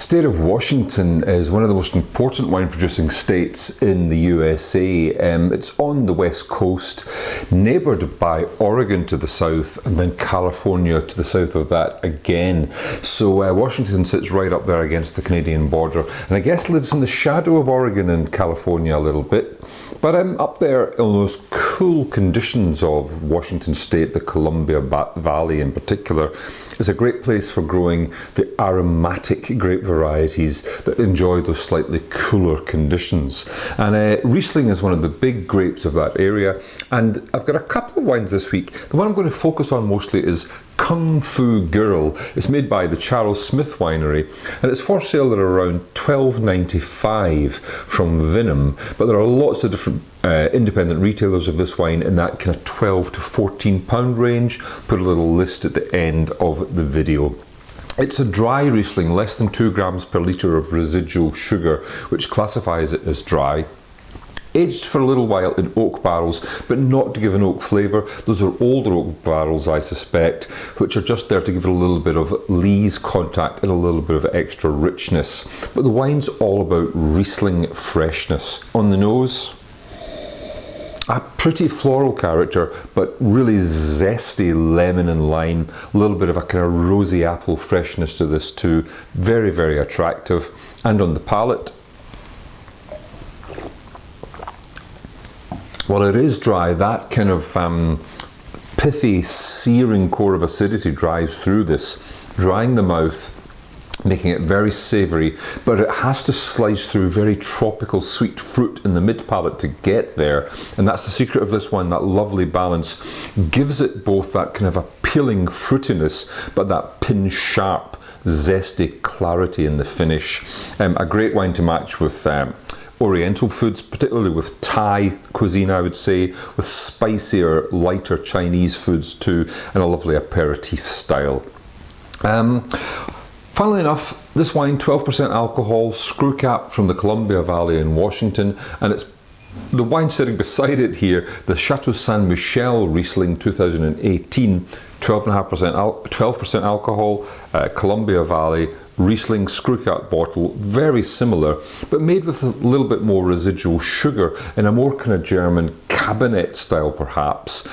state of Washington is one of the most important wine producing states in the USA. It's on the west coast, neighboured by Oregon to the south and then California to the south of that again. So Washington sits right up there against the Canadian border and I guess lives in the shadow of Oregon and California a little bit. But up there in those cool conditions of Washington state, the Columbia Valley in particular, is a great place for growing the aromatic grape varieties that enjoy those slightly cooler conditions. And Riesling is one of the big grapes of that area. And I've got a couple of wines this week. The one I'm going to focus on mostly is Kung Fu Girl. It's made by the Charles Smith Winery and it's for sale at around $12.95 from Vinum, but there are lots of different independent retailers of this wine in that kind of £12 to £14 range. Put a little list at the end of the video. It's a dry Riesling, less than 2 grams per litre of residual sugar, which classifies it as dry. Aged for a little while in oak barrels, but not to give an oak flavour. Those are older oak barrels, I suspect, which are just there to give it a little bit of lees contact and a little bit of extra richness. But the wine's all about Riesling freshness. On the nose, a pretty floral character, but really zesty lemon and lime. A little bit of a kind of rosy apple freshness to this too. Very, very attractive. And on the palate, while it is dry, that kind of pithy, searing core of acidity drives through this, drying the mouth, making it very savoury, but it has to slice through very tropical sweet fruit in the mid palate to get there. And that's the secret of this one, that lovely balance. Gives it both that kind of appealing fruitiness, but that pin sharp, zesty clarity in the finish. A great wine to match with Oriental foods, particularly with Thai cuisine, I would say, with spicier, lighter Chinese foods too, and a lovely aperitif style. Funnily enough, this wine, 12% alcohol, screw cap from the Columbia Valley in Washington, and it's the wine sitting beside it here, the Chateau Saint Michel Riesling 2018, 12% alcohol, Columbia Valley, Riesling screw cap bottle, very similar, but made with a little bit more residual sugar in a more kind of German cabinet style perhaps.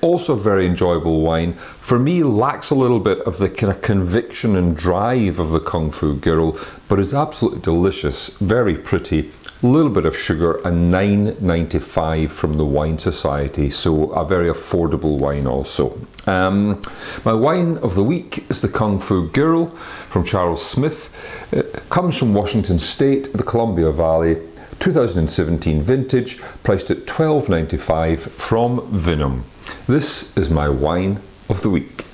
Also a very enjoyable wine. For me, lacks a little bit of the kind of conviction and drive of the Kung Fu Girl, but is absolutely delicious, very pretty. A little bit of sugar, and $9.95 from the Wine Society, so a very affordable wine also. My wine of the week is the Kung Fu Girl from Charles Smith. It comes from Washington State, the Columbia Valley, 2017 vintage, priced at $12.95 from Vinum. This is my wine of the week.